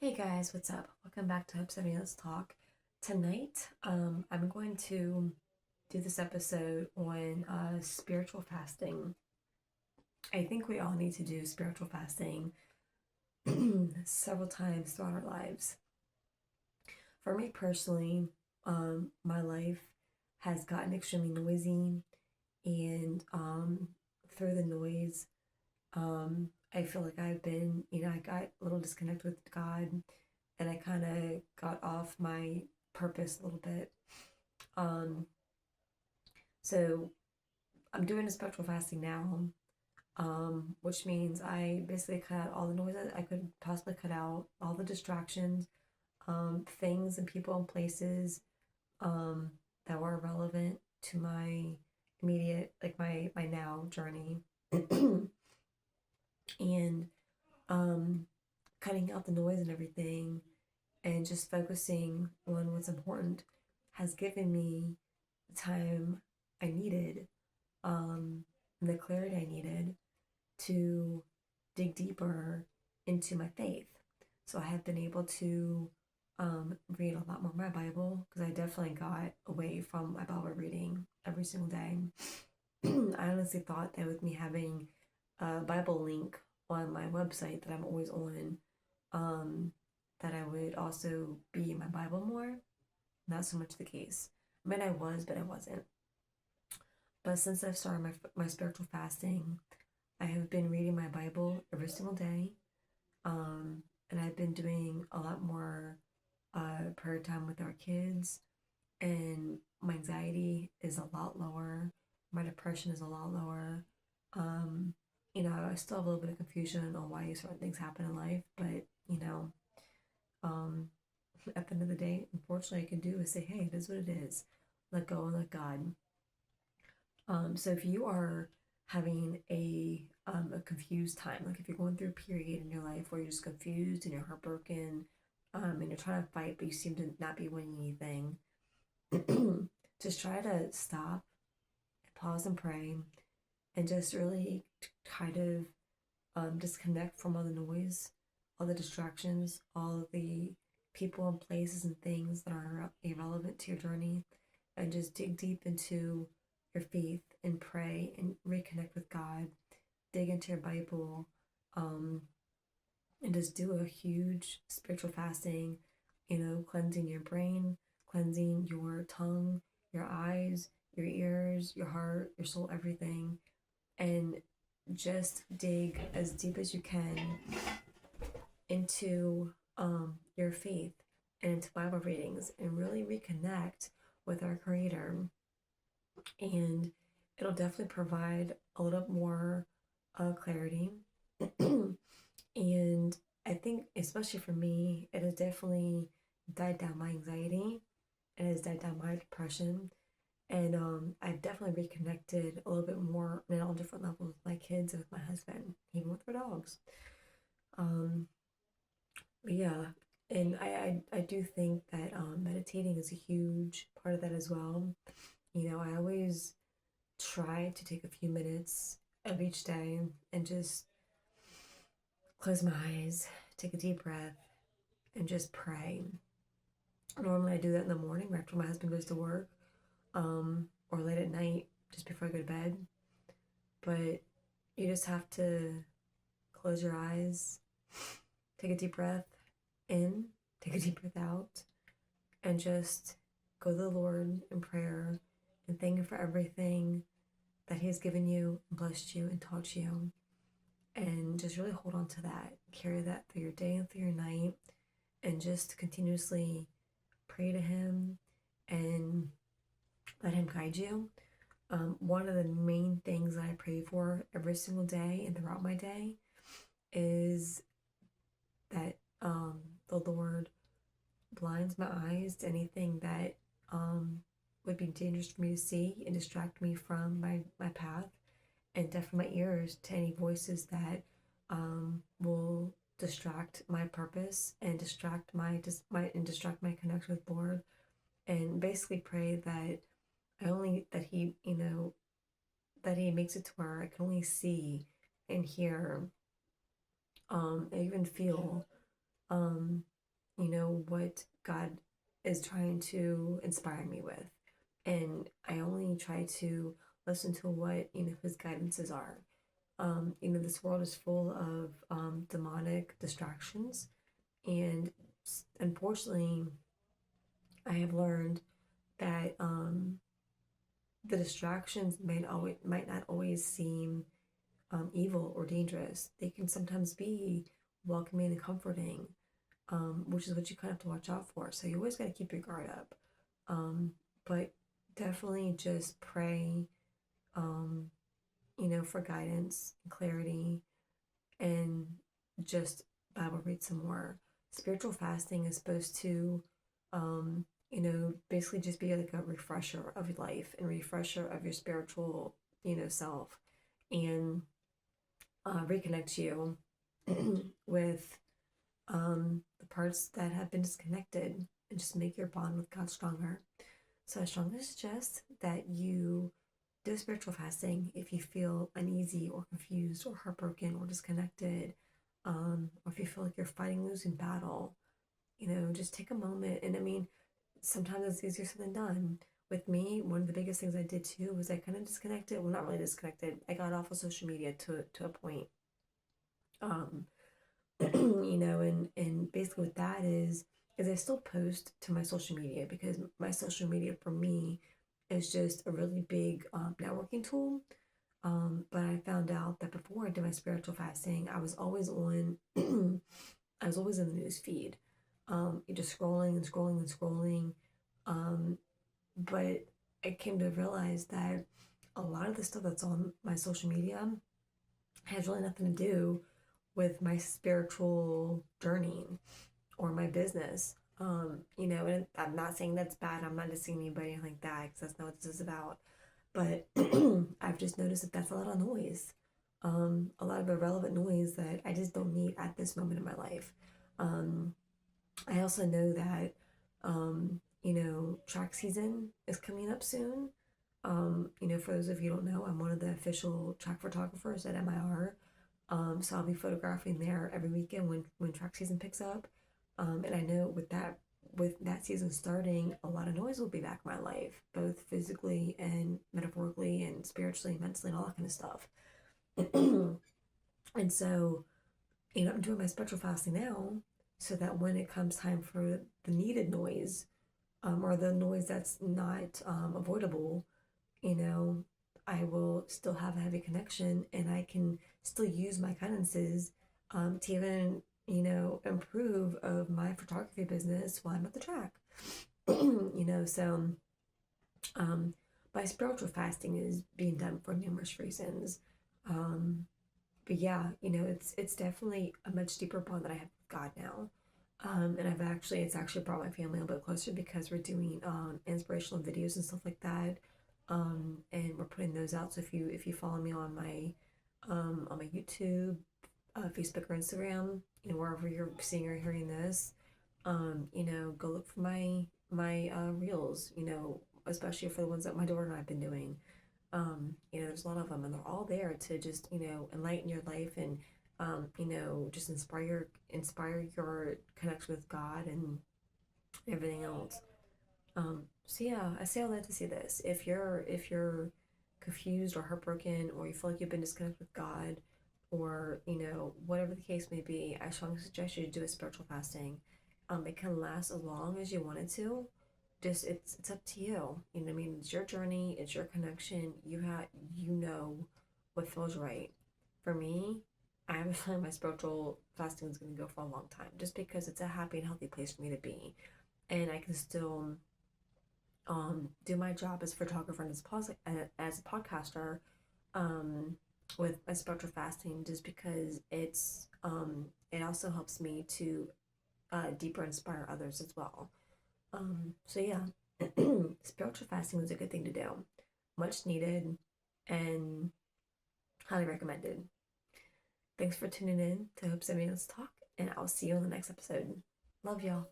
Hey guys, what's up? Welcome back to Hope 70 Let's Talk. Tonight, I'm going to do this episode on spiritual fasting. I think we all need to do spiritual fasting several times throughout our lives. For me personally, my life has gotten extremely noisy, and through the noise, I feel like I got a little disconnected with God, and I kind of got off my purpose a little bit. Um, so I'm doing a spiritual fasting now, which means I basically cut out all the noise that I could possibly cut out, all the distractions, things and people and places um, that were relevant to my immediate, like my now journey, and um, cutting out the noise and everything, and just focusing on what's important has given me the time I needed, and the clarity I needed to dig deeper into my faith. So I have been able to read a lot more of my Bible because I definitely got away from my Bible reading every single day. I honestly thought that with me having a Bible link on my website that I'm always on, um, that I would also be in my Bible more. Not so much the case. I mean, I was, but I wasn't. But since I've started my spiritual fasting, I have been reading my Bible every single day. And I've been doing a lot more prayer time with our kids. And my anxiety is a lot lower. My depression is a lot lower. Um, I still have a little bit of confusion on why certain things happen in life, but um, at the end of the day, unfortunately, I can do is say, hey, it is what it is. Let go and let God. So if you are having a confused time, like if you're going through a period in your life where you're just confused and you're heartbroken, and you're trying to fight but you seem to not be winning anything, just try to stop, pause, and pray, and just really kind of disconnect from all the noise, all the distractions, all the people and places and things that are irrelevant to your journey, and just dig deep into your faith and pray and reconnect with God. Dig into your Bible, um, and just do a huge spiritual fasting, cleansing your brain, cleansing your tongue, your eyes, your ears, your heart, your soul, everything. And just dig as deep as you can into your faith and into Bible readings and really reconnect with our Creator. And it'll definitely provide a little more clarity. And I think, especially for me, it has definitely died down my anxiety. It has died down my depression. And I've definitely reconnected a little bit more on all different levels with my kids and with my husband, even with our dogs. Um, but yeah, and I do think that meditating is a huge part of that as well. I always try to take a few minutes of each day and just close my eyes, take a deep breath, and just pray. Normally, I do that in the morning right after my husband goes to work, or late at night just before I go to bed. But you just have to close your eyes, take a deep breath in, take a deep breath out, and just go to the Lord in prayer and thank Him for everything that He has given you, blessed you, and taught you. And just really hold on to that. Carry that through your day and through your night, and just continuously pray to Him and let Him guide you. One of the main things that I pray for every single day and throughout my day is that the Lord blinds my eyes to anything that would be dangerous for me to see and distract me from my path, and deafen my ears to any voices that will distract my purpose and distract my connection with Lord, and basically pray that I only that He that He makes it to where I can only see and hear, and even feel what God is trying to inspire me with. And I only try to listen to what, his guidances are. This world is full of demonic distractions. And unfortunately, I have learned that the distractions might not always seem evil or dangerous. They can sometimes be welcoming and comforting, which is what you kind of have to watch out for. So you always got to keep your guard up. But definitely just pray, um, for guidance and clarity, and just Bible read some more. Spiritual fasting is supposed to, basically just be like a refresher of your life and refresher of your spiritual, self, and reconnect you with the parts that have been disconnected, and just make your bond with God stronger. So I strongly suggest that you do spiritual fasting if you feel uneasy or confused or heartbroken or disconnected, or if you feel like you're fighting a losing battle. Just take a moment. And I mean, sometimes it's easier said than done. With me, one of the biggest things I did too was I kind of disconnected. Well, not really disconnected. I got off of social media to a point. Um, and basically what that is I still post to my social media, because my social media for me is just a really big networking tool. But I found out that before I did my spiritual fasting, I was always on I was always in the news feed, just scrolling and scrolling and scrolling. But I came to realize that a lot of the stuff that's on my social media has really nothing to do with my spiritual journey or my business. And I'm not saying that's bad. I'm not dissing anybody like that, because that's not what this is about. But I've just noticed that that's a lot of noise, a lot of irrelevant noise that I just don't need at this moment in my life. Um, I also know that, track season is coming up soon. For those of you who don't know, I'm one of the official track photographers at MIR. So I'll be photographing there every weekend when track season picks up. And I know with that season starting, a lot of noise will be back in my life, both physically and metaphorically and spiritually, mentally, and all that kind of stuff. And so, I'm doing my spiritual fasting now, so that when it comes time for the needed noise, or the noise that's not avoidable, you know, I will still have a heavy connection, and I can still use my guidances to even, improve of my photography business while I'm at the track. So my spiritual fasting is being done for numerous reasons. Um, but yeah, it's definitely a much deeper bond that I have with God now. And it's actually brought my family a little bit closer, because we're doing inspirational videos and stuff like that. And we're putting those out. So if you follow me on my YouTube, Facebook or Instagram, wherever you're seeing or hearing this, go look for my reels, especially for the ones that my daughter and I've been doing. There's a lot of them, and they're all there to just, enlighten your life, and just inspire your connection with God and everything else. So yeah, I say all that to say this: if you're confused or heartbroken, or you feel like you've been disconnected with God, or whatever the case may be, I strongly suggest you do a spiritual fasting. It can last as long as you want it to. Just it's up to you. You know what I mean? It's your journey. It's your connection. What feels right. For me, I have a feeling my spiritual fasting is going to go for a long time, just because it's a happy and healthy place for me to be, and I can still do my job as a photographer and as a podcaster, um, with my spiritual fasting, just because it also helps me to deeper inspire others as well. So yeah, spiritual fasting is a good thing to do, much needed, and highly recommended. Thanks for tuning in to Hope 70 Let's Talk, and I'll see you on the next episode. Love y'all.